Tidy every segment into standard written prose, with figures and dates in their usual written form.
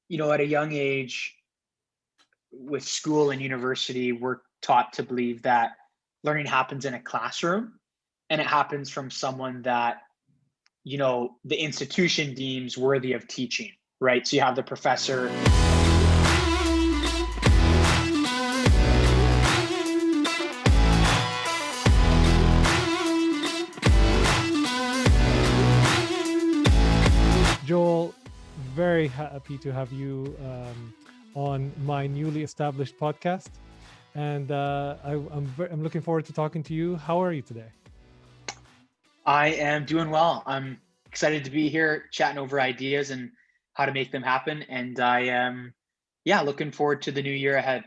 At a young age with school and university, we're taught to believe that learning happens in a classroom and it happens from someone that, the institution deems worthy of teaching, right? So you have the professor. Joel, very happy to have you on my newly established podcast. And I'm looking forward to talking to you. How are you today? I am doing well. I'm excited to be here chatting over ideas and how to make them happen. And I am, yeah, looking forward to the new year ahead.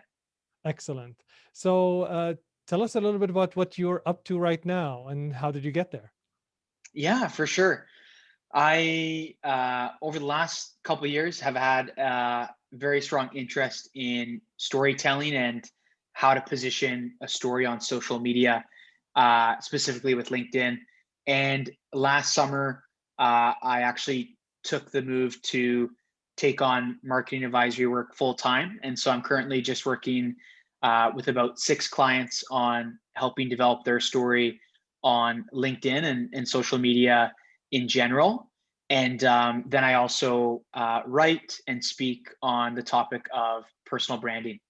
Excellent. So tell us a little bit about what you're up to right now and how did you get there? Yeah, for sure. I, over the last couple of years, have had a very strong interest in storytelling and how to position a story on social media, specifically with LinkedIn. And last summer, I actually took the move to take on marketing advisory work full time. And so I'm currently just working with about 6 clients on helping develop their story on LinkedIn and social media in general. And then I also write and speak on the topic of personal branding.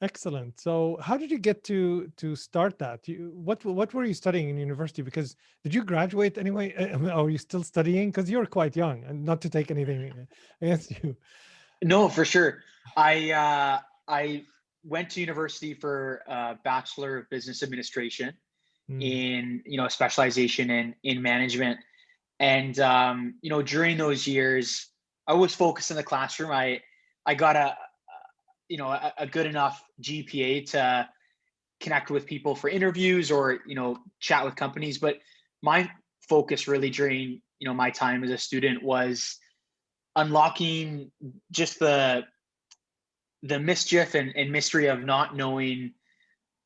Excellent. So how did you get to start that? What were you studying in university? Because did you graduate anyway? Are you still studying? Because you're quite young, and not to take anything against you. No, for sure. I went to university for a Bachelor of Business Administration Mm, in a specialization in management. And during those years, I was focused in the classroom. I got a good enough GPA to connect with people for interviews or chat with companies. But my focus really during my time as a student was unlocking just the mischief and mystery of not knowing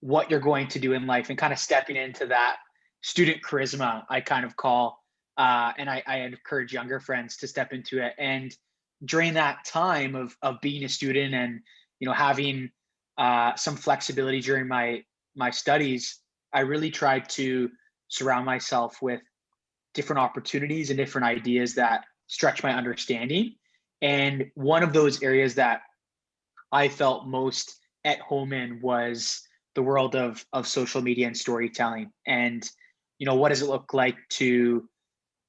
what you're going to do in life and kind of stepping into that student charisma, I kind of call. And I encourage younger friends to step into it. And during that time of being a student and having some flexibility during my studies, I really tried to surround myself with different opportunities and different ideas that stretch my understanding. And one of those areas that I felt most at home in was the world of social media and storytelling. And what does it look like to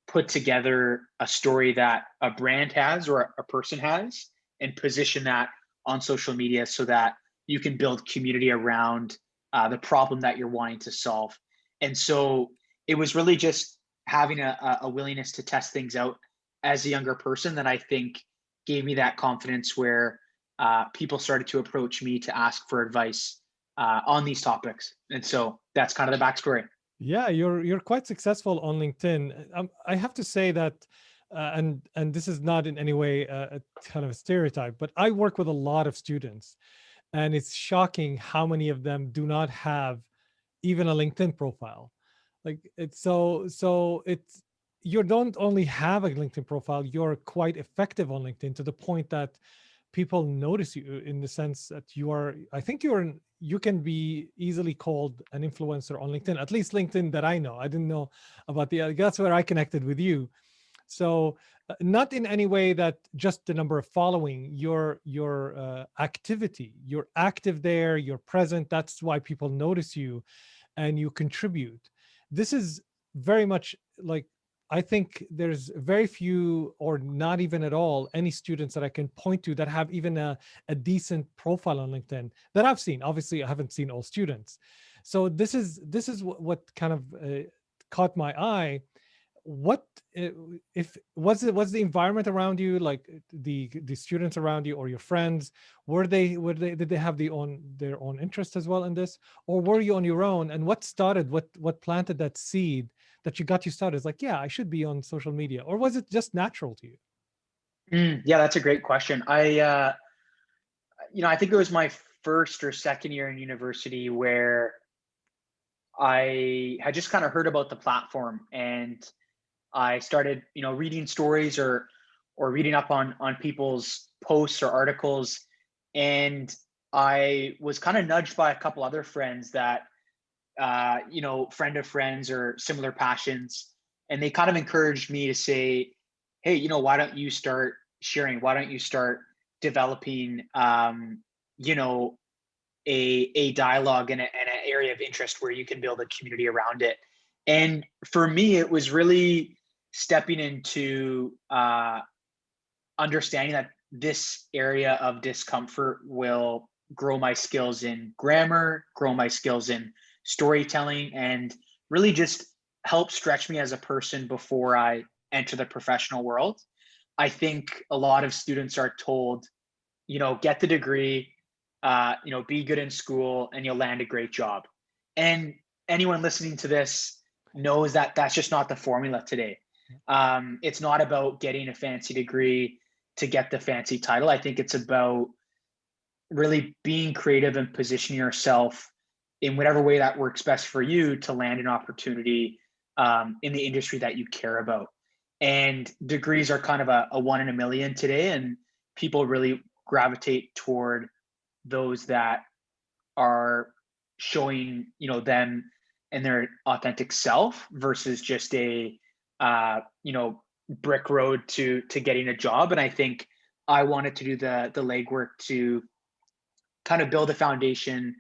put together a story that a brand has or a person has and position that on social media so that you can build community around the problem that you're wanting to solve. And so it was really just having a willingness to test things out as a younger person that I think gave me that confidence where people started to approach me to ask for advice on these topics. And so that's kind of the backstory. yeah, you're quite successful on LinkedIn. I have to say that, and this is not in any way a kind of a stereotype, but I work with a lot of students, and it's shocking how many of them do not have even a LinkedIn profile. Like it's you don't only have a LinkedIn profile, you're quite effective on LinkedIn to the point that people notice you in the sense that I think you can be easily called an influencer on LinkedIn, at least LinkedIn that I know. I didn't know about the other. That's where I connected with you. So not in any way that just the number of following, your activity, you're active there, you're present. That's why people notice you and you contribute. This is very much like, I think there's very few or not even at all any students that I can point to that have even a decent profile on LinkedIn that I've seen. Obviously, I haven't seen all students. So this is what kind of caught my eye. What if was the environment around you, like the students around you or your friends, were they did they have their own interest as well in this, or were you on your own? And what planted that seed that you started? It's like, yeah, I should be on social media, or was it just natural to you? Yeah, that's a great question. I think it was my first or second year in university where I had just kind of heard about the platform and I started, reading stories or or reading up on people's posts or articles. And I was kind of nudged by a couple other friends that, friend of friends or similar passions. And they kind of encouraged me to say, hey, why don't you start sharing? Why don't you start developing, you know, a dialogue and an area of interest where you can build a community around it. And for me, it was really stepping into understanding that this area of discomfort will grow my skills in grammar, grow my skills in storytelling, and really just help stretch me as a person before I enter the professional world. I think a lot of students are told, get the degree, be good in school, and you'll land a great job. And anyone listening to this knows that that's just not the formula today. It's not about getting a fancy degree to get the fancy title. I think it's about really being creative and positioning yourself in whatever way that works best for you to land an opportunity in the industry that you care about. And degrees are kind of a one in a million today, and people really gravitate toward those that are showing them and their authentic self versus just a brick road to getting a job. And I think I wanted to do the legwork to kind of build a foundation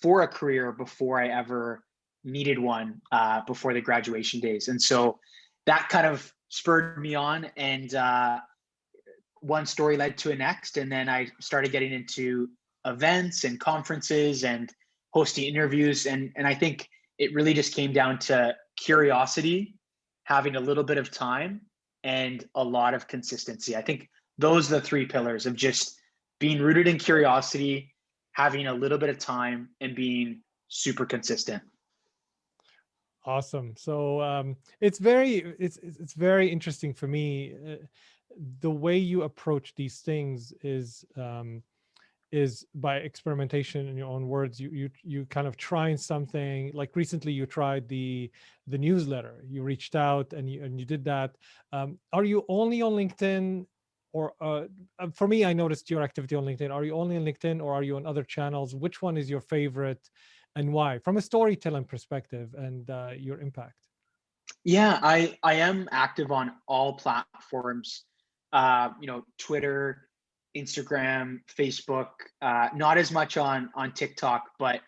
for a career before I ever needed one, before the graduation days. And so that kind of spurred me on, and one story led to a next. And then I started getting into events and conferences and hosting interviews. And I think it really just came down to curiosity, having a little bit of time, and a lot of consistency. I think those are the three pillars of just being rooted in curiosity, having a little bit of time, and being super consistent. Awesome. So it's very interesting for me. The way you approach these things is by experimentation. In your own words, you kind of trying something. Like recently you tried the newsletter. You reached out and you did that. Are you only on LinkedIn, or for me, I noticed your activity on LinkedIn. Are you only on LinkedIn, or are you on other channels? Which one is your favorite, and why, from a storytelling perspective and your impact? Yeah, I am active on all platforms. Twitter, Instagram, Facebook. Not as much on TikTok, but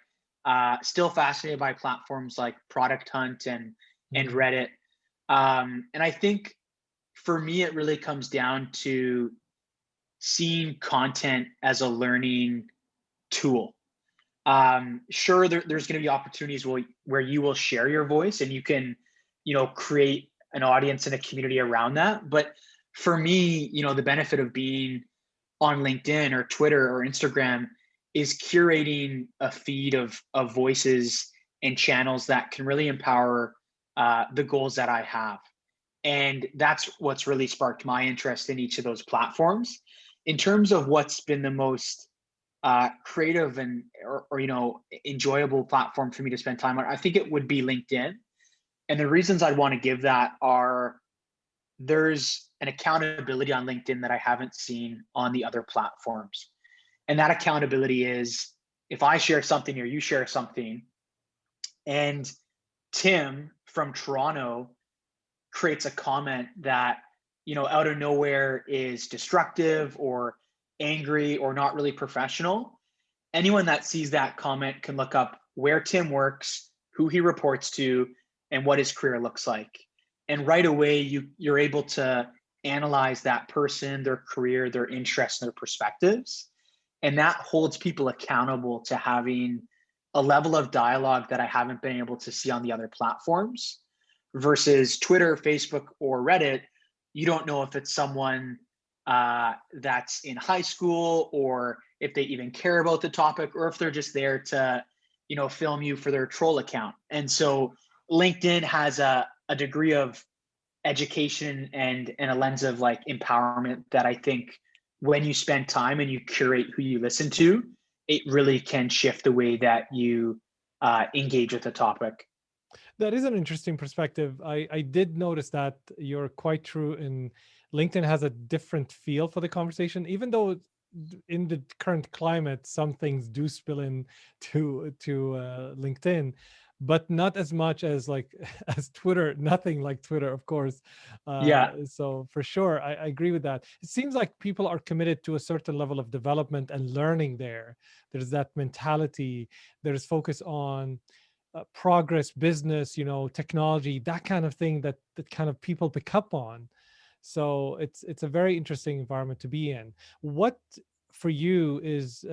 still fascinated by platforms like Product Hunt and Mm. Reddit. And I think for me, it really comes down to seeing content as a learning tool. Sure, there's going to be opportunities where you will share your voice and you can, create an audience and a community around that. But for me, the benefit of being on LinkedIn or Twitter or Instagram is curating a feed of voices and channels that can really empower the goals that I have. And that's what's really sparked my interest in each of those platforms. In terms of what's been the most creative and or enjoyable platform for me to spend time on, I think it would be LinkedIn. And the reasons I'd want to give that are, there's an accountability on LinkedIn that I haven't seen on the other platforms. And that accountability is, if I share something or you share something, and Tim from Toronto creates a comment that, out of nowhere is destructive or angry or not really professional, anyone that sees that comment can look up where Tim works, who he reports to, and what his career looks like. And right away, you're able to analyze that person, their career, their interests, and their perspectives. And that holds people accountable to having a level of dialogue that I haven't been able to see on the other platforms. Versus Twitter, Facebook, or Reddit, you don't know if it's someone that's in high school, or if they even care about the topic, or if they're just there to, film you for their troll account. And so LinkedIn has a degree of education and a lens of like empowerment that I think when you spend time and you curate who you listen to, it really can shift the way that you engage with the topic. That is an interesting perspective. I did notice that you're quite true in LinkedIn has a different feel for the conversation, even though in the current climate, some things do spill in to LinkedIn, but not as much as like as Twitter. Nothing like Twitter, of course. Yeah. So for sure, I agree with that. It seems like people are committed to a certain level of development and learning there. There's that mentality. There's focus on progress, business, technology, that kind of thing that kind of people pick up on. So it's a very interesting environment to be in. What for you is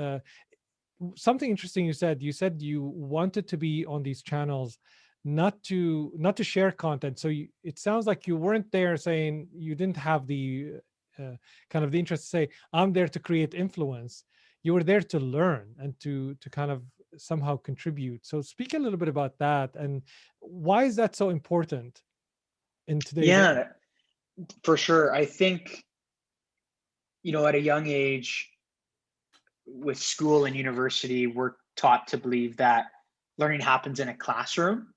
something interesting you said? You said you wanted to be on these channels, not to share content. So it sounds like you weren't there saying, you didn't have the kind of the interest to say, I'm there to create influence. You were there to learn and to kind of somehow contribute. So speak a little bit about that, and why is that so important in today's age? Yeah, for sure. I think, at a young age, with school and university, we're taught to believe that learning happens in a classroom,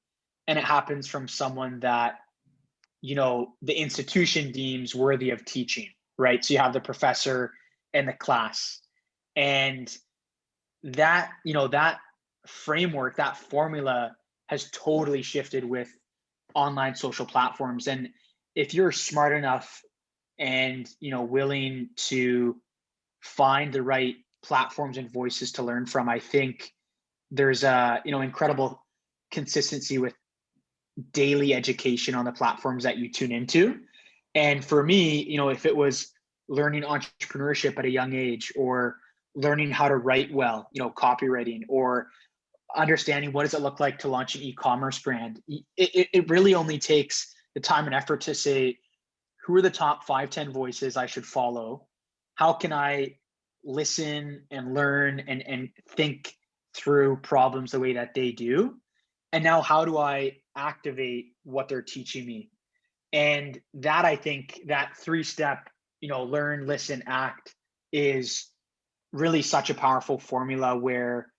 and it happens from someone that, the institution deems worthy of teaching, right? So you have the professor and the class. And that framework, that formula has totally shifted with online social platforms. And if you're smart enough and, willing to find the right platforms and voices to learn from, I think there's a, incredible consistency with daily education on the platforms that you tune into. And for me, if it was learning entrepreneurship at a young age, or learning how to write well, copywriting, or understanding what does it look like to launch an e-commerce brand, it really only takes the time and effort to say, who are the top 5, 10 voices I should follow? How can I listen and learn and think through problems the way that they do? And now how do I activate what they're teaching me? And that, I think, that 3-step, learn, listen, act, is really such a powerful formula, where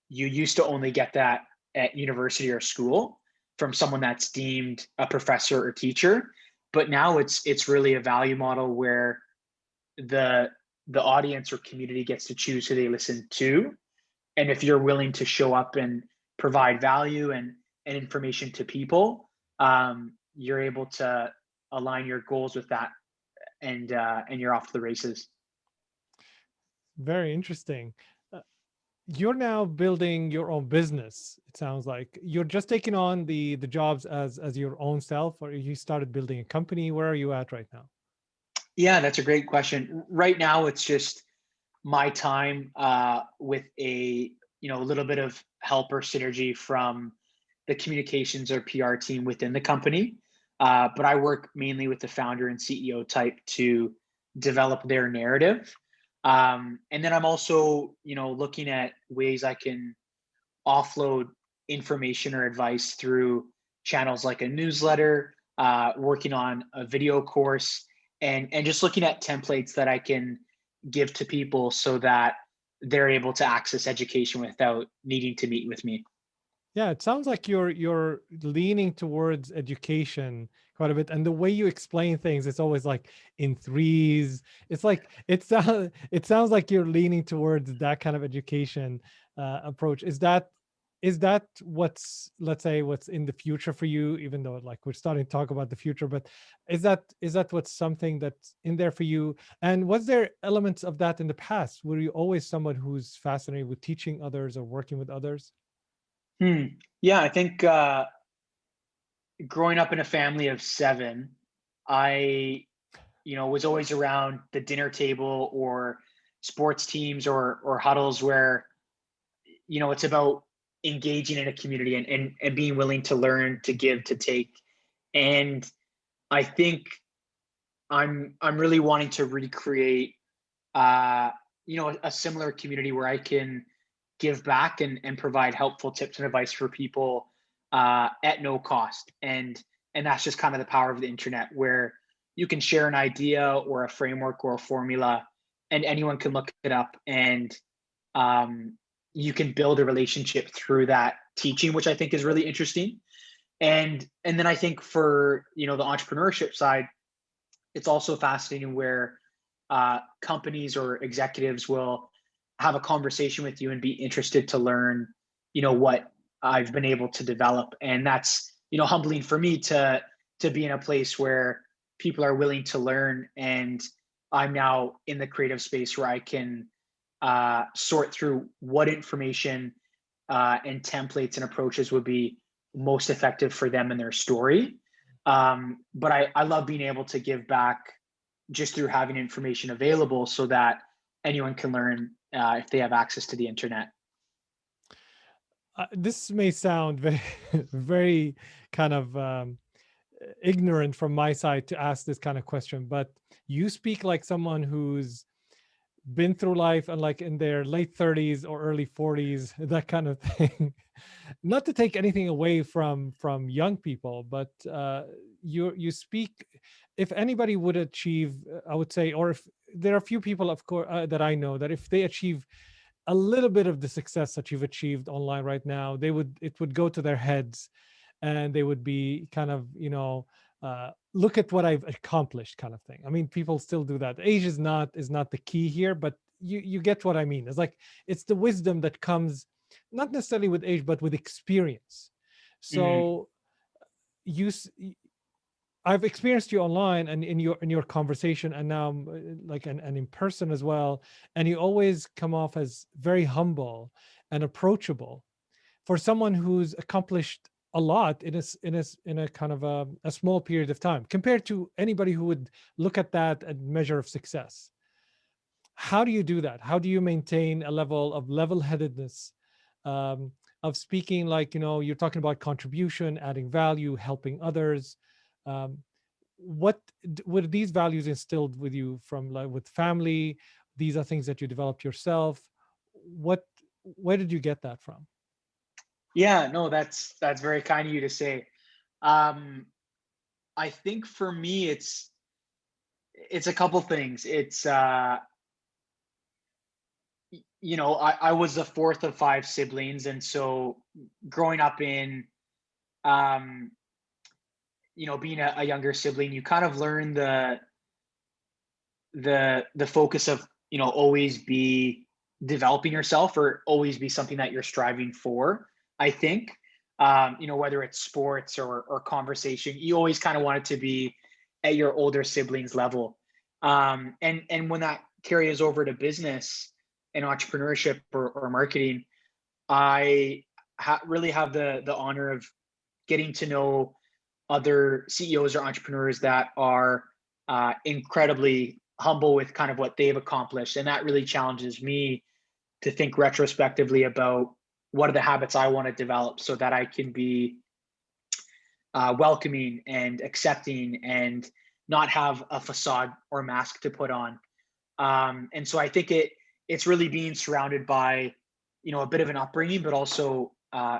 you used to only get that at university or school from someone that's deemed a professor or teacher. But now it's really a value model where the the audience or community gets to choose who they listen to. And if you're willing to show up and provide value and information to people, you're able to align your goals with that, and you're off to the races. Very interesting. Uh, You're now building your own business. It sounds like you're just taking on the jobs as your own self, or you started building a company. Where are you at right now? Yeah, that's a great question. Right now, it's just my time, with a little bit of help or synergy from the communications or PR team within the company. But I work mainly with the founder and CEO type to develop their narrative. And then I'm also, looking at ways I can offload information or advice through channels like a newsletter, working on a video course, and just looking at templates that I can give to people so that they're able to access education without needing to meet with me. Yeah, it sounds like you're leaning towards education quite a bit, and the way you explain things, it's always like in threes. It's like it sounds like you're leaning towards that kind of education approach. Is that what's, let's say, what's in the future for you? Even though like we're starting to talk about the future, but is that what's something that's in there for you? And was there elements of that in the past? Were you always someone who's fascinated with teaching others or working with others? Hmm. Yeah, I think, growing up in a family of 7, I, was always around the dinner table or sports teams or huddles where, it's about engaging in a community, and being willing to learn, to give, to take. And I think I'm really wanting to recreate, uh, a similar community where I can give back and provide helpful tips and advice for people, at no cost. And that's just kind of the power of the internet, where you can share an idea or a framework or a formula, and anyone can look it up, and um, you can build a relationship through that teaching, which I think is really interesting. And then I think for, the entrepreneurship side, it's also fascinating where companies or executives will have a conversation with you and be interested to learn, what I've been able to develop, and that's humbling for me to be in a place where people are willing to learn, and I'm now in the creative space where I can sort through what information and templates and approaches would be most effective for them and their story. But I love being able to give back just through having information available so that anyone can learn if they have access to the internet. This may sound very, very kind of ignorant from my side to ask this kind of question, but you speak like someone who's been through life and like in their late 30s or early 40s, that kind of thing. Not to take anything away from young people, but you speak. If anybody would achieve, I would say, or if there are a few people, of course, that I know that if they achieve a little bit of the success that you've achieved online right now, it would go to their heads, and they would be kind of, look at what I've accomplished kind of thing. I mean, people still do that. Age is not the key here, but you get what I mean. It's like it's the wisdom that comes not necessarily with age, but with experience. Mhm. So you I've experienced you online and in your conversation, and now like and in person as well, and you always come off as very humble and approachable for someone who's accomplished a lot in a kind of a small period of time compared to anybody who would look at that and measure of success. How do you do that? How do you maintain a level of level-headedness, um, of speaking like, you're talking about contribution, adding value, helping others? Um, what were these values instilled with you from like with family? These are things that you developed yourself. What where did you get that from? Yeah, no, that's very kind of you to say. Um, I think for me, it's a couple things. It's I was the fourth of five siblings, and so growing up in um, being a younger sibling, you kind of learn the focus of always be developing yourself or always be something that you're striving for. I think whether it's sports or conversation, you always kind of want it to be at your older siblings level. And when that carries over to business and entrepreneurship or marketing, I really have the honor of getting to know other CEOs or entrepreneurs that are incredibly humble with kind of what they've accomplished. And that really challenges me to think retrospectively about what are the habits I want to develop so that I can be welcoming and accepting and not have a facade or mask to put on. And so I think it's really being surrounded by a bit of an upbringing, but also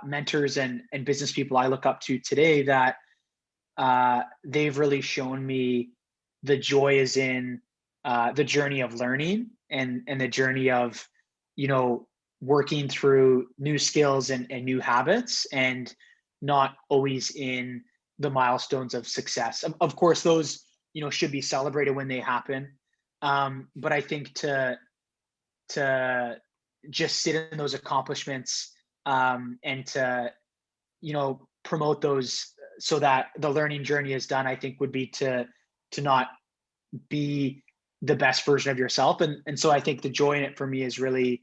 mentors and business people I look up to today that they've really shown me the joy is in the journey of learning and the journey of you know working through new skills and new habits and not always in the milestones of success. Of course, those should be celebrated when they happen, but I think to just sit in those accomplishments and to promote those so that the learning journey is done, I think would be to not be the best version of yourself. And so I think the joy in it for me is really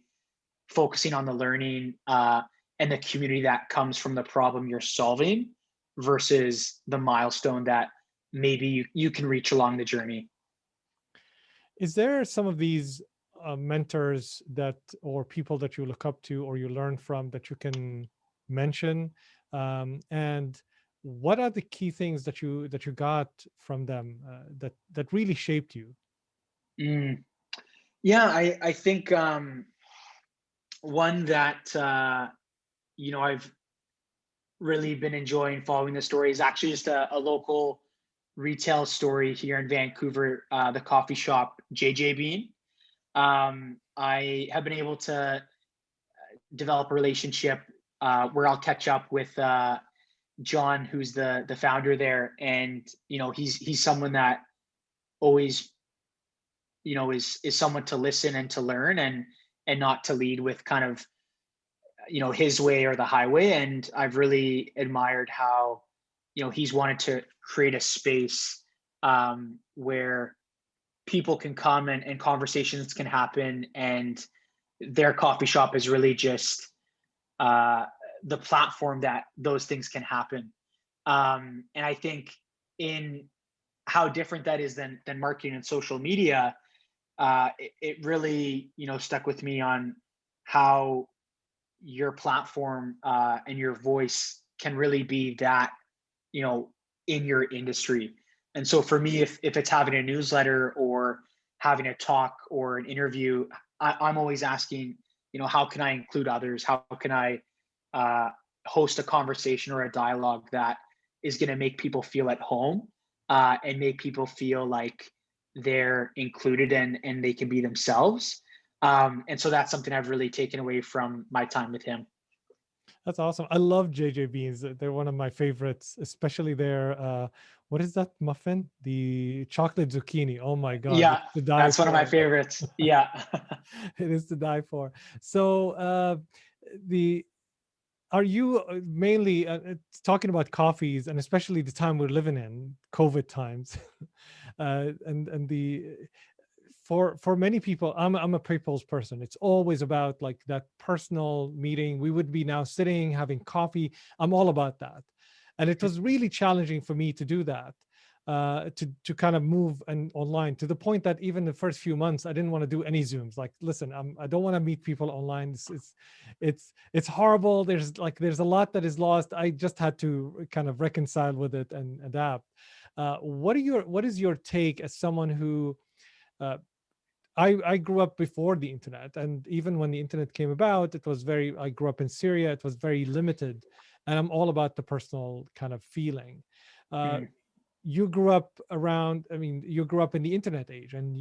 focusing on the learning and the community that comes from the problem you're solving versus the milestone that maybe you can reach along the journey. Is there some of these mentors that or people that you look up to or you learn from that you can mention? And what are the key things that you got from them that really shaped you? Mm. Yeah, I think one that I've really been enjoying following the story is actually just a local retail story here in Vancouver, the coffee shop JJ Bean. I have been able to develop a relationship where I'll catch up with John, who's the founder there, and he's someone that always, is someone to listen and to learn, and not to lead with kind of, his way or the highway. And I've really admired how, he's wanted to create a space where people can come, and conversations can happen, and their coffee shop is really just uh, the platform that those things can happen. And I think in how different that is than marketing and social media, it really, stuck with me on how your platform and your voice can really be that, you know in your industry. And so for me, if it's having a newsletter or having a talk or an interview, I'm always asking, how can I include others? How can I uh, host a conversation or a dialogue that is going to make people feel at home, and make people feel like they're included, and they can be themselves. And so that's something I've really taken away from my time with him. That's awesome. I love JJ Beans. They're one of my favorites, especially their what is that muffin? The chocolate zucchini. Oh my God, Yeah, it's to die that's one of my for. favorites. Yeah. It is to die for. So the are you mainly talking about coffees, and especially the time we're living in, COVID times, and the for many people, I'm a people's person. It's always about like that personal meeting. We would be now sitting having coffee. I'm all about that, and it was really challenging for me to do that, to kind of move and online, to the point that even the first few months I didn't want to do any Zooms. Like, listen, I don't want to meet people online. It's horrible. There's a lot that is lost. I just had to kind of reconcile with it and adapt. What is your take as someone who uh, I grew up before the internet, and even when the internet came about, I grew up in Syria. It was very limited, and I'm all about the personal kind of feeling. Uh, Mhm. you grew up around, I mean, you grew up in the internet age, and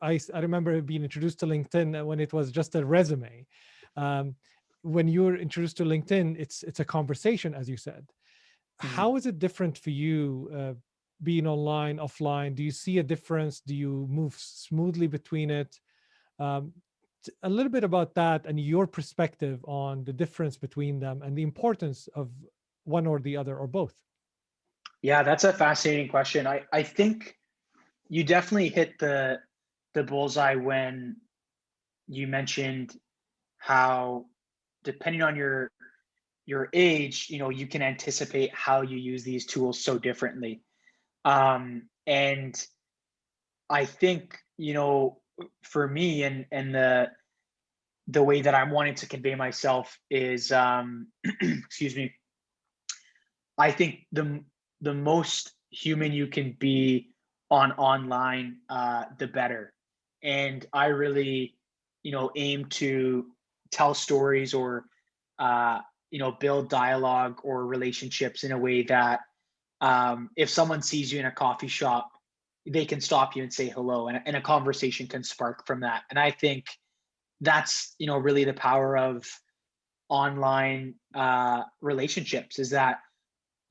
I remember being introduced to LinkedIn when it was just a resume. Um, when you were introduced to LinkedIn, it's a conversation, as you said. Mhm. How is it different for you, being online, offline? Do you see a difference? Do you move smoothly between it? Um, a little bit about that and your perspective on the difference between them and the importance of one or the other or both. Yeah, that's a fascinating question. I think you definitely hit the bullseye when you mentioned how, depending on your age, you can anticipate how you use these tools so differently. And I think, for me, and the way that I'm wanting to convey myself is, excuse me, I think the most human you can be on online, the better. And I really, aim to tell stories, or build dialogue or relationships in a way that, if someone sees you in a coffee shop, they can stop you and say hello, and a conversation can spark from that. And I think that's, really the power of online relationships, is that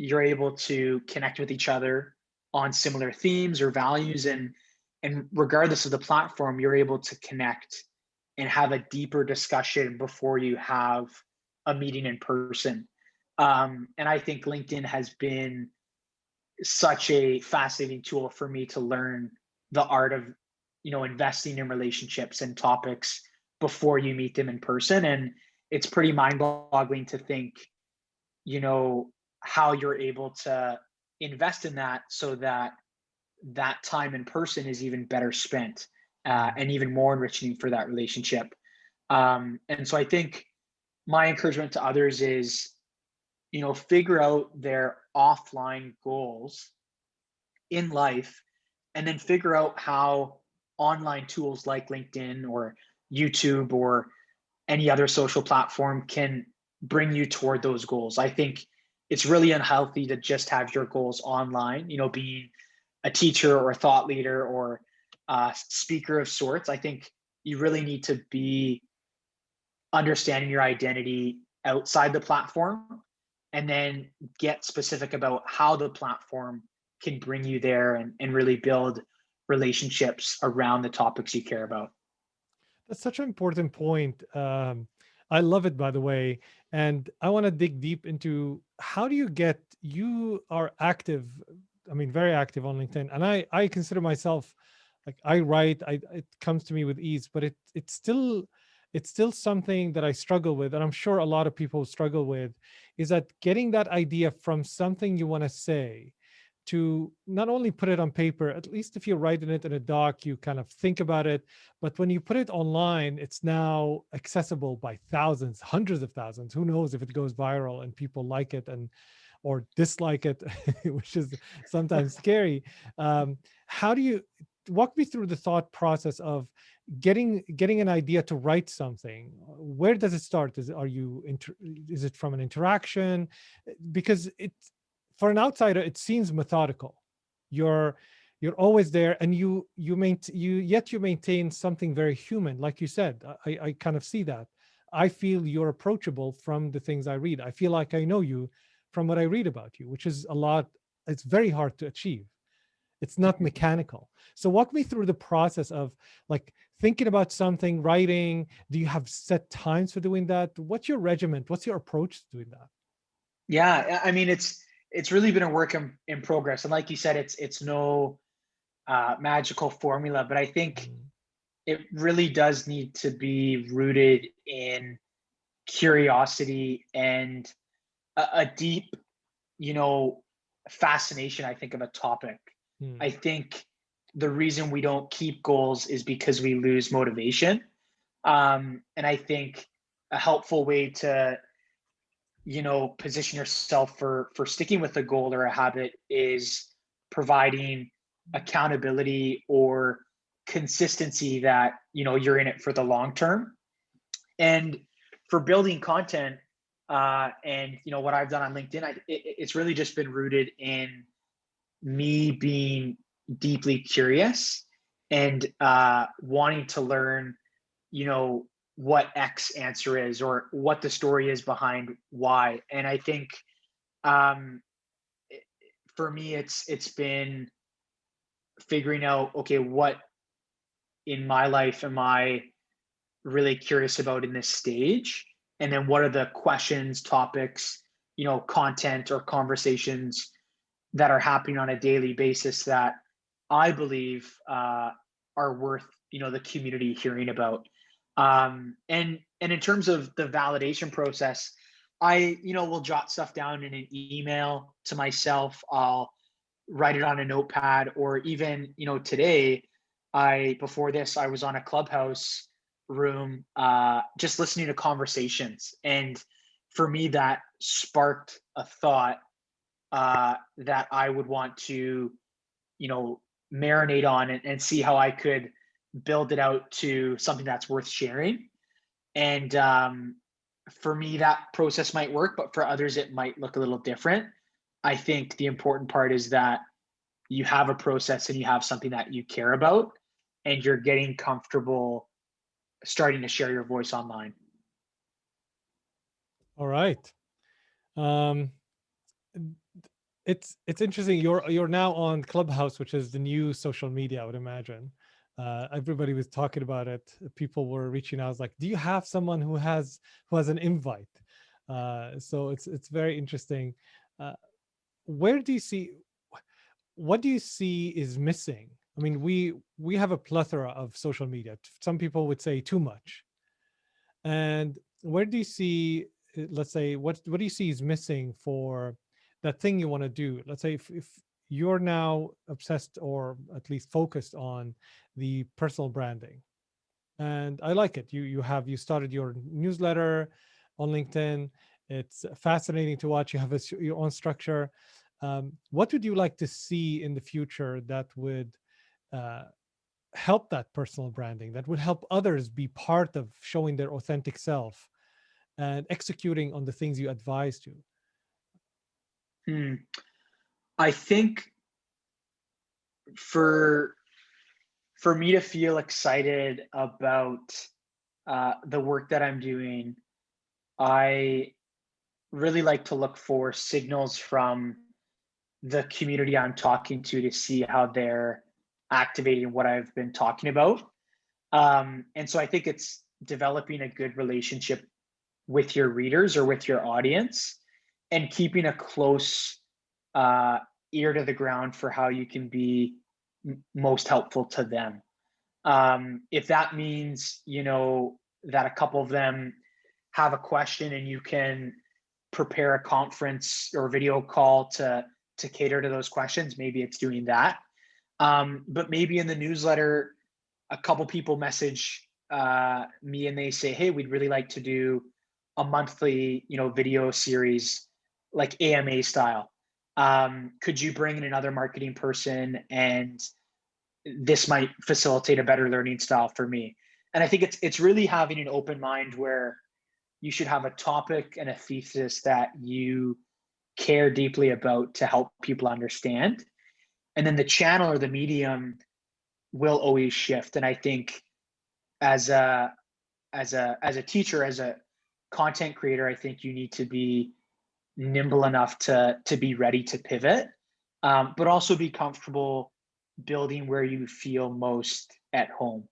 you're able to connect with each other on similar themes or values, and regardless of the platform, you're able to connect and have a deeper discussion before you have a meeting in person. And I think LinkedIn has been such a fascinating tool for me to learn the art of, investing in relationships and topics before you meet them in person. And it's pretty mind-boggling to think, you know how you're able to invest in that, so that that time in person is even better spent, and even more enriching for that relationship. And so I think my encouragement to others is, figure out their offline goals in life, and then figure out how online tools like LinkedIn or YouTube or any other social platform can bring you toward those goals. I think it's really unhealthy to just have your goals online, being a teacher or a thought leader or a speaker of sorts. I think you really need to be understanding your identity outside the platform, and then get specific about how the platform can bring you there, and really build relationships around the topics you care about. That's such an important point. I love it, by the way. And I want to dig deep into how do you get, you are active, I mean, very active on LinkedIn. And I consider myself like I write, it comes to me with ease, but it's still something that I struggle with. And I'm sure a lot of people struggle with is that getting that idea from something you want to say to not only put it on paper, at least if you're writing it in a doc, you kind of think about it. But when you put it online, it's now accessible by thousands, hundreds of thousands. Who knows if it goes viral and people like it and or dislike it, which is sometimes scary. How do you walk me through the thought process of getting an idea to write something? Where does it start? Is it from an interaction? Because it, for an outsider, it seems methodical. You're you're always there, and you maintain something very human, like you said. I kind of see that. I feel you're approachable from the things I read. I feel like I know you from what I read about you, which is a lot. It's very hard to achieve. It's not mechanical. So walk me through the process of like thinking about something, writing. Do you have set times for doing that? What's your regiment? What's your approach to doing that? Yeah, I mean, it's really been a work in progress, and like you said, it's no magical formula, but I think Mm, it really does need to be rooted in curiosity and a deep, you know, fascination, I think, of a topic. mm, I think the reason we don't keep goals is because we lose motivation. And I think a helpful way to, position yourself for sticking with a goal or a habit is providing accountability or consistency that, you're in it for the long term. And for building content, and what I've done on LinkedIn, it's really just been rooted in me being deeply curious and wanting to learn, you know, what X answer is or what the story is behind Y. And I think um, for me, it's been figuring out, okay, what in my life am I really curious about in this stage, and then what are the questions, topics, content or conversations that are happening on a daily basis that I believe are worth the community hearing about. And in terms of the validation process, I will jot stuff down in an email to myself. I'll write it on a notepad, or even today, I before this I was on a Clubhouse room just listening to conversations, and for me that sparked a thought that I would want to, you know, marinate on and see how I could build it out to something that's worth sharing. And for me, that process might work, but for others, it might look a little different. I think the important part is that you have a process and you have something that you care about, and you're getting comfortable starting to share your voice online. all right. Um, it's interesting. You're now on Clubhouse, which is the new social media, I would imagine. Everybody was talking about it. People were reaching out. I was like, "Do you have someone who has an invite?" So it's very interesting. Uh, where do you see? What do you see is missing? I mean, we have a plethora of social media. Some people would say too much. And where do you see, let's say, what do you see is missing for that thing you want to do? Let's say if you're now obsessed or at least focused on the personal branding, and I like it. You started your newsletter on LinkedIn. It's fascinating to watch. You have your own structure. What would you like to see in the future that would uh, help that personal branding, that would help others be part of showing their authentic self and executing on the things you advised you? Hmm. I think for for me to feel excited about the work that I'm doing, I really like to look for signals from the community I'm talking to see how they're activating what I've been talking about. And so I think it's developing a good relationship with your readers or with your audience and keeping a close uh, ear to the ground for how you can be most helpful to them. If that means, that a couple of them have a question and you can prepare a conference or video call to cater to those questions, maybe it's doing that. But maybe in the newsletter, a couple people message me and they say, "Hey, we'd really like to do a monthly, video series like AMA style. Could you bring in another marketing person, and this might facilitate a better learning style for me?" And I think it's really having an open mind where you should have a topic and a thesis that you care deeply about to help people understand. And then the channel or the medium will always shift. And I think as a teacher, as a content creator, I think you need to be nimble enough to be ready to pivot, but also be comfortable building where you feel most at home.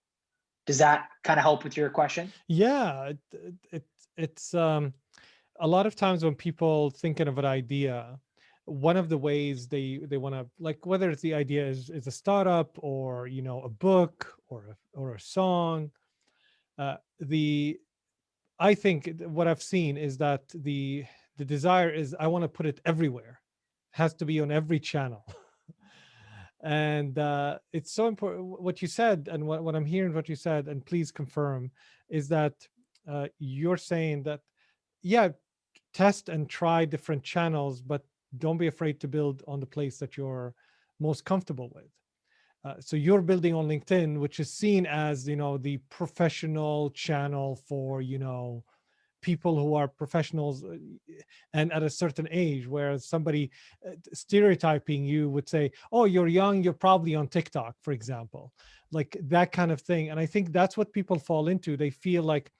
Does that kind of help with your question? Yeah, it's a lot of times when people thinking of an idea, one of the ways they want to, like, whether it's the idea is a startup or a book or a song, the I think what I've seen is that the desire is I want to put it everywhere. It has to be on every channel. And it's so important what you said, and what I'm hearing what you said, and please confirm, is that you're saying that, yeah, test and try different channels, but don't be afraid to build on the place that you're most comfortable with. So you're building on LinkedIn, which is seen as the professional channel for people who are professionals, and at a certain age, whereas somebody stereotyping you would say, "Oh, you're young, you're probably on TikTok," for example, like that kind of thing. And I think that's what people fall into. They feel like,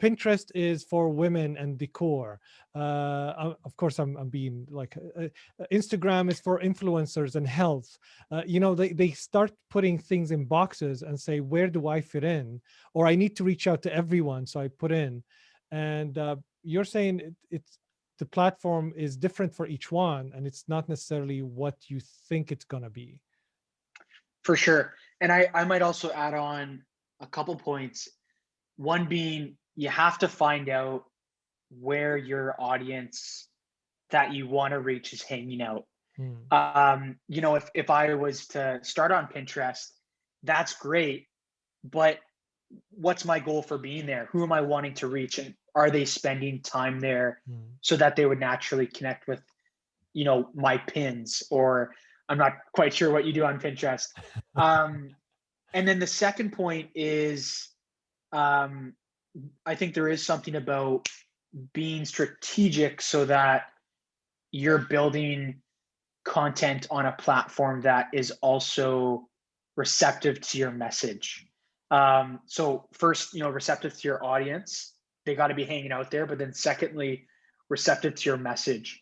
Pinterest is for women and decor. Of course, I'm being like, Instagram is for influencers and health. They start putting things in boxes and say, where do I fit in? Or I need to reach out to everyone, so I put in. And you're saying it's the platform is different for each one, and it's not necessarily what you think it's going to be. For sure. And I might also add on a couple points. One being, you have to find out where your audience that you want to reach is hanging out. Hmm. If I was to start on Pinterest, that's great, but what's my goal for being there? Who am I wanting to reach? And are they spending time there Hmm. so that they would naturally connect with, my pins? Or I'm not quite sure what you do on Pinterest. Um, and then the second point is, um, I think there is something about being strategic so that you're building content on a platform that is also receptive to your message. So first, receptive to your audience. They got to be hanging out there. But then secondly, receptive to your message.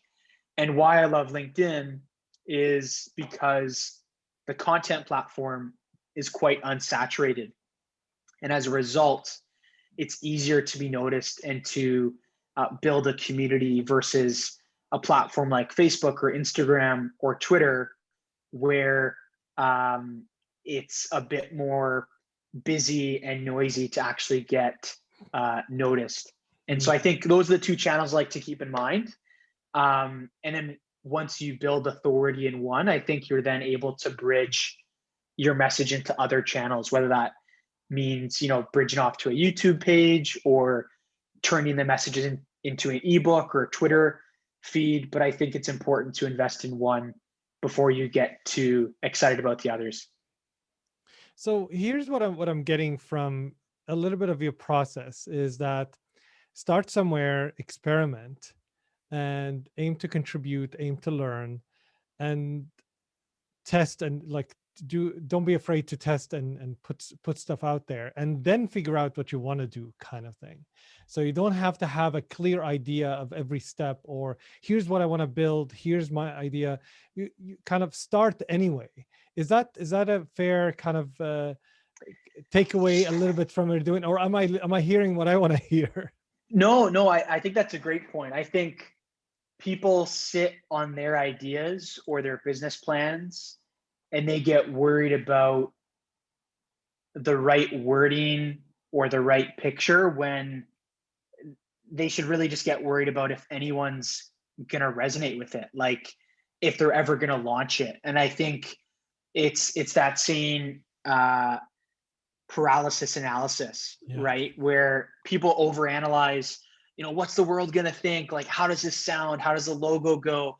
And why I love LinkedIn is because the content platform is quite unsaturated. And as a result, it's easier to be noticed and to build a community versus a platform like Facebook or Instagram or Twitter, where it's a bit more busy and noisy to actually get noticed. And so I think those are the two channels I like to keep in mind. And then once you build authority in one, I think you're then able to bridge your message into other channels, whether that means, bridging off to a YouTube page or turning the messages into an ebook or a Twitter feed. But I think it's important to invest in one before you get too excited about the others. So here's what I'm getting from a little bit of your process is that start somewhere, experiment, and aim to contribute, aim to learn, and test, and like don't be afraid to test and put stuff out there, and then figure out what you want to do, kind of thing. So you don't have to have a clear idea of every step, or here's what I want to build, here's my idea. You kind of start anyway. Is that a fair kind of take away a little bit from what you're doing, or am I hearing what I want to hear? No, I think that's a great point. I think people sit on their ideas or their business plans and they get worried about the right wording or the right picture when they should really just get worried about if anyone's going to resonate with it, like if they're ever going to launch it. And I think it's that same paralysis analysis, Yeah. right? Where people overanalyze, what's the world going to think? Like, how does this sound? How does the logo go?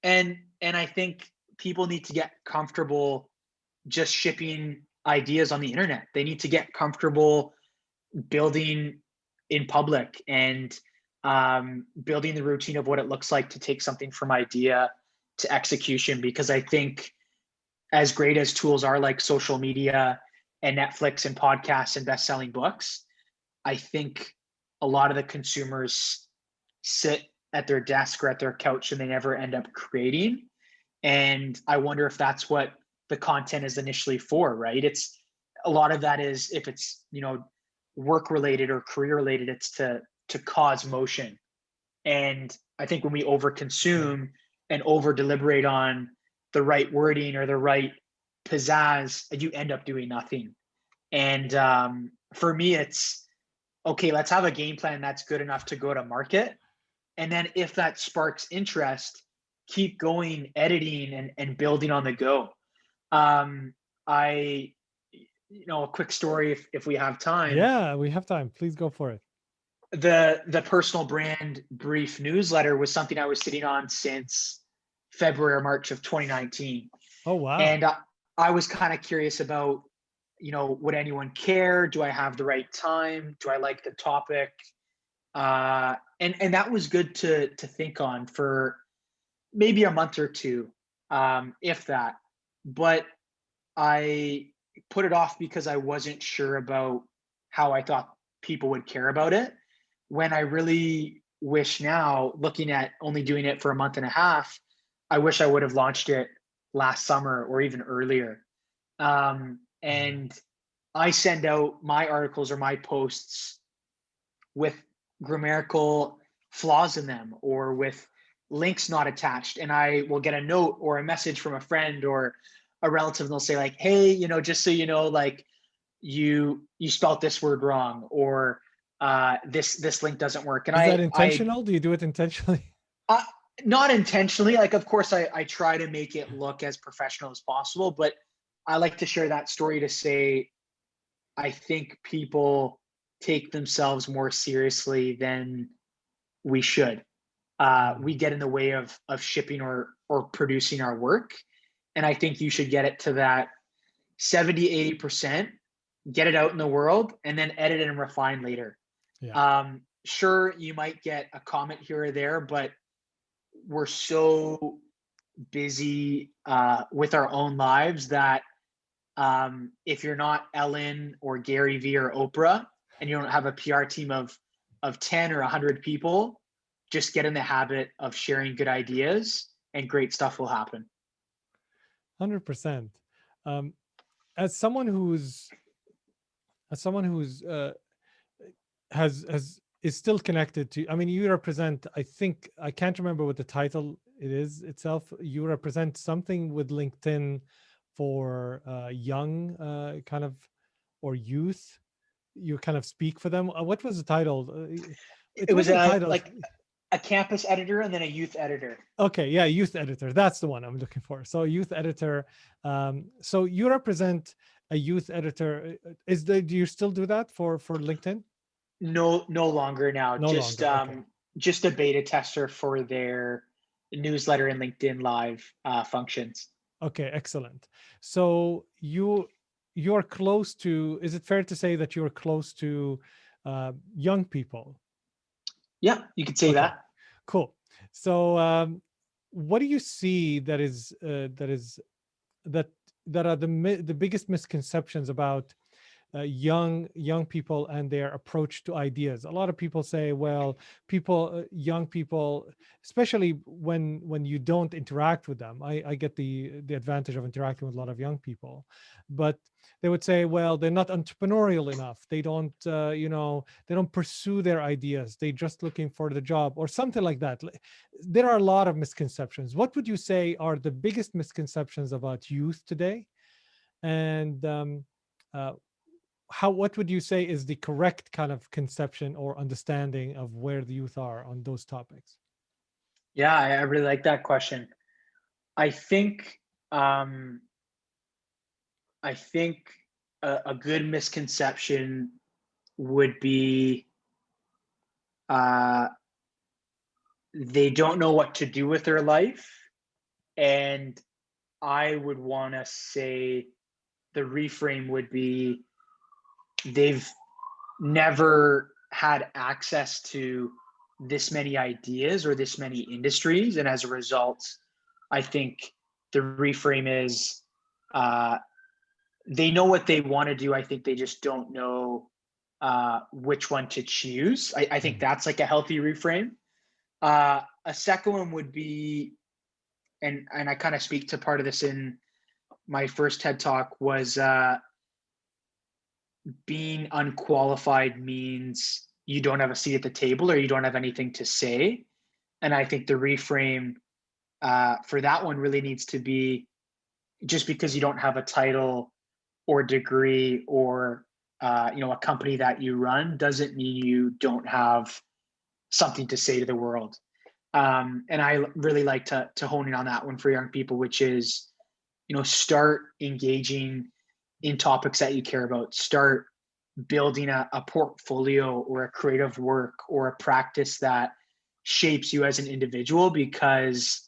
And I think people need to get comfortable just shipping ideas on the internet. They need to get comfortable building in public and building the routine of what it looks like to take something from idea to execution. Because I think as great as tools are like social media and Netflix and podcasts and best-selling books, I think a lot of the consumers sit at their desk or at their couch and they never end up creating. And I wonder if that's what the content is initially for, right? It's a lot of that is, if it's, work related or career related, it's to cause motion. And I think when we over consume and over deliberate on the right wording or the right pizzazz, you end up doing nothing. And for me, it's okay, let's have a game plan that's good enough to go to market. And then if that sparks interest, keep going, editing and building on the go. I, a quick story if we have time. Yeah, we have time. Please go for it. The personal brand brief newsletter was something I was sitting on since February or March of 2019. Oh, wow. And I was kind of curious about, would anyone care? Do I have the right time? Do I like the topic? And that was good to think on for maybe a month or two, if that. But I put it off because I wasn't sure about how I thought people would care about it. When I really wish now, looking at only doing it for a month and a half, I wish I would have launched it last summer or even earlier. And I send out my articles or my posts with grammatical flaws in them or with links not attached. And I will get a note or a message from a friend or a relative, and they'll say like, hey, just so you know, like you spelt this word wrong, or this link doesn't work. And is that intentional? Do you do it intentionally? Not intentionally. Like, of course, I try to make it look as professional as possible, but I like to share that story to say, I think people take themselves more seriously than we should. We get in the way of shipping or producing our work. And I think you should get it to that 70, 80%, get it out in the world, and then edit and refine later. Yeah. Sure, you might get a comment here or there, but we're so busy with our own lives that if you're not Ellen or Gary Vee or Oprah, and you don't have a PR team of 10 or 100 people, just get in the habit of sharing good ideas and great stuff will happen. 100%. As someone who's is still connected to, I mean, you represent, I think, I can't remember what the title it is itself. You represent something with LinkedIn for young kind of, or youth. You kind of speak for them. What was the title? It was like a campus editor and then a youth editor. Okay, yeah, youth editor. That's the one I'm looking for. So youth editor. So you represent a youth editor. Do you still do that for LinkedIn? No longer now. No longer. Okay. Just a beta tester for their newsletter and LinkedIn Live functions. Okay, excellent. So you're close to. Is it fair to say that you're close to young people? Yeah, you could say that. Cool. So what do you see that are the biggest misconceptions about young people and their approach to ideas. A lot of people say, well, young people, especially when you don't interact with them. I get the advantage of interacting with a lot of young people, but they would say, well, they're not entrepreneurial enough. They don't, they don't pursue their ideas. They're just looking for the job or something like that. There are a lot of misconceptions. What would you say are the biggest misconceptions about youth today? And uh, what would you say is the correct kind of conception or understanding of where the youth are on those topics? Yeah, I really like that question. I think um, I think a good misconception would be uh, they don't know what to do with their life, and I would want to say the reframe would be they've never had access to this many ideas or this many industries, and as a result, I think the reframe is uh, they know what they want to do. I think they just don't know which one to choose. I think Mm. that's like a healthy reframe. A second one would be, and I kind of speak to part of this in my first TED talk, was being unqualified means you don't have a seat at the table or you don't have anything to say. And I think the reframe for that one really needs to be just because you don't have a title or degree or a company that you run doesn't mean you don't have something to say to the world. And I really like to hone in on that one for young people, which is, start engaging in topics that you care about. Start building a portfolio or a creative work or a practice that shapes you as an individual, because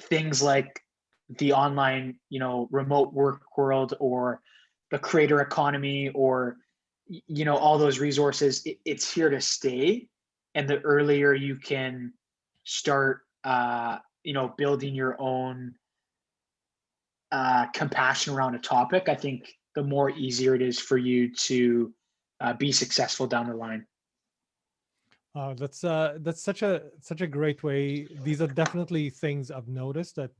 things like the online, remote work world or the creator economy or, all those resources, it's here to stay. And the earlier you can start, building your own compassion around a topic, I think the more easier it is for you to be successful down the line. That's such a great way. These are definitely things I've noticed that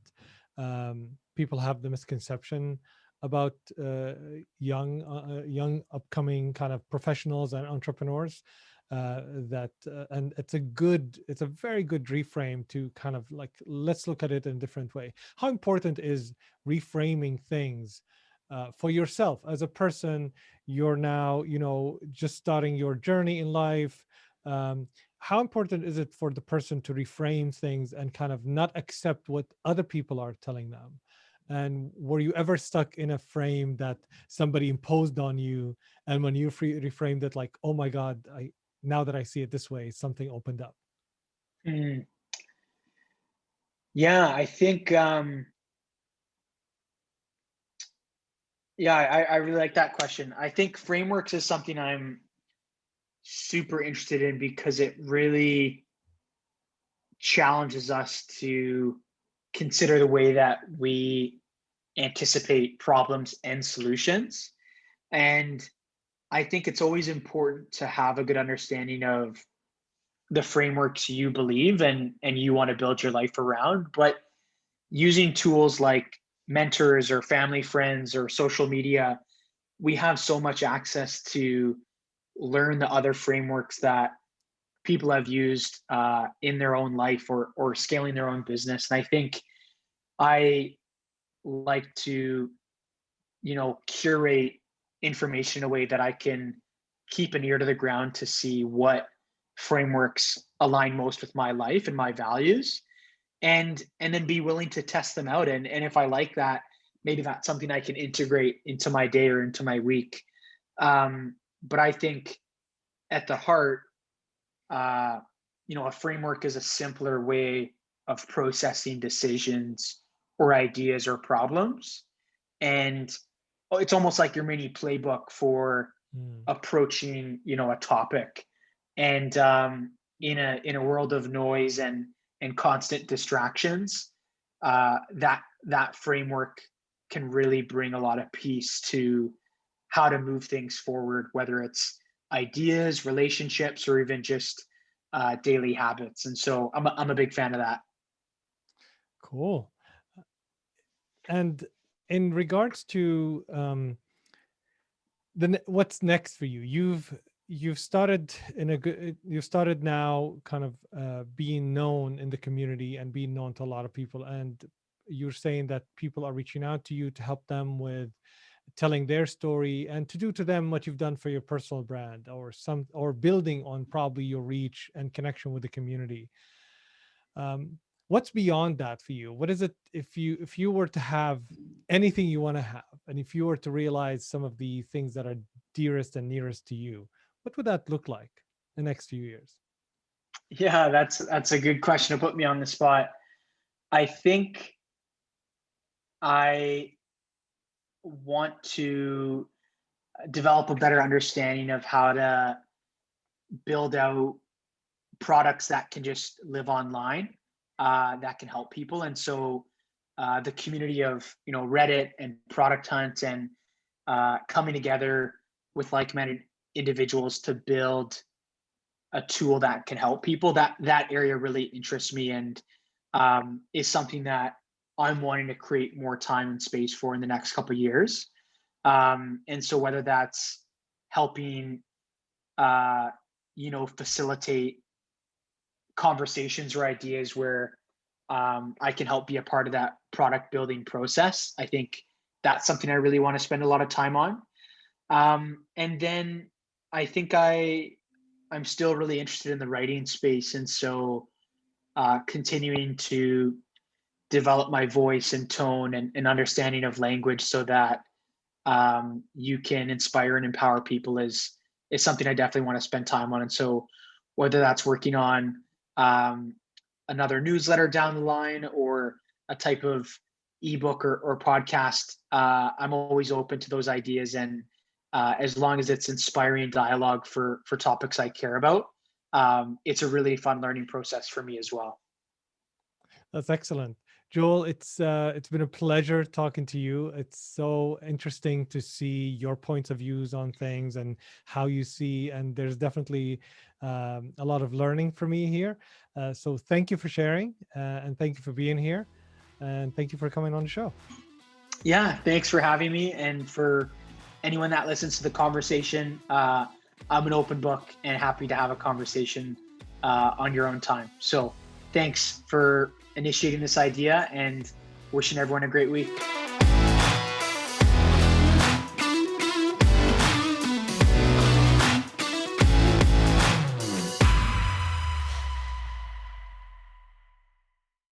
people have the misconception about young upcoming kind of professionals and entrepreneurs. And it's a very good reframe to kind of like, let's look at it in a different way. How important is reframing things for yourself as a person? You're now, just starting your journey in life. How important is it for the person to reframe things and kind of not accept what other people are telling them? And were you ever stuck in a frame that somebody imposed on you, and when you reframed it, like, oh my god, now that I see it this way, something opened up? Mm, yeah, I think yeah, I really like that question. I think frameworks is something I'm super interested in because it really challenges us to consider the way that we anticipate problems and solutions. And I think it's always important to have a good understanding of the frameworks you believe and you want to build your life around. But using tools like mentors or family friends or social media, we have so much access to learn the other frameworks that people have used in their own life or scaling their own business. And I think I like to, curate information in a way that I can keep an ear to the ground to see what frameworks align most with my life and my values, and then be willing to test them out. And if I like that, maybe that's something I can integrate into my day or into my week. But I think at the heart, uh, a framework is a simpler way of processing decisions or ideas or problems. And it's almost like your mini playbook for Mm. approaching, a topic. And in a world of noise and constant distractions, that framework can really bring a lot of peace to how to move things forward, whether it's ideas, relationships, or even just daily habits. And so I'm a big fan of that. Cool. And in regards to what's next for you, you've started in a good, you've started now kind of being known in the community and being known to a lot of people, and you're saying that people are reaching out to you to help them with telling their story and to do to them what you've done for your personal brand, or building on probably your reach and connection with the community. What's beyond that for you? What is it, if you were to have anything you want to have, and if you were to realize some of the things that are dearest and nearest to you, what would that look like the next few years? Yeah, that's a good question to put me on the spot. I think I want to develop a better understanding of how to build out products that can just live online, that can help people. And so the community of Reddit and Product Hunt and coming together with like-minded individuals to build a tool that can help people, that area really interests me, and is something that I'm wanting to create more time and space for in the next couple of years. And so whether that's helping facilitate conversations or ideas where I can help be a part of that product building process, I think that's something I really want to spend a lot of time on. And then I think I'm still really interested in the writing space, and so continuing to develop my voice and tone and understanding of language so that you can inspire and empower people is something I definitely want to spend time on. And so whether that's working on another newsletter down the line or a type of ebook or podcast, I'm always open to those ideas. And as long as it's inspiring dialogue for topics I care about, it's a really fun learning process for me as well. That's excellent. Joel, it's been a pleasure talking to you. It's so interesting to see your points of views on things and how you see, and there's definitely a lot of learning for me here. So thank you for sharing, and thank you for being here, and thank you for coming on the show. Yeah, thanks for having me. And for anyone that listens to the conversation, I'm an open book and happy to have a conversation on your own time. So thanks for initiating this idea, and wishing everyone a great week.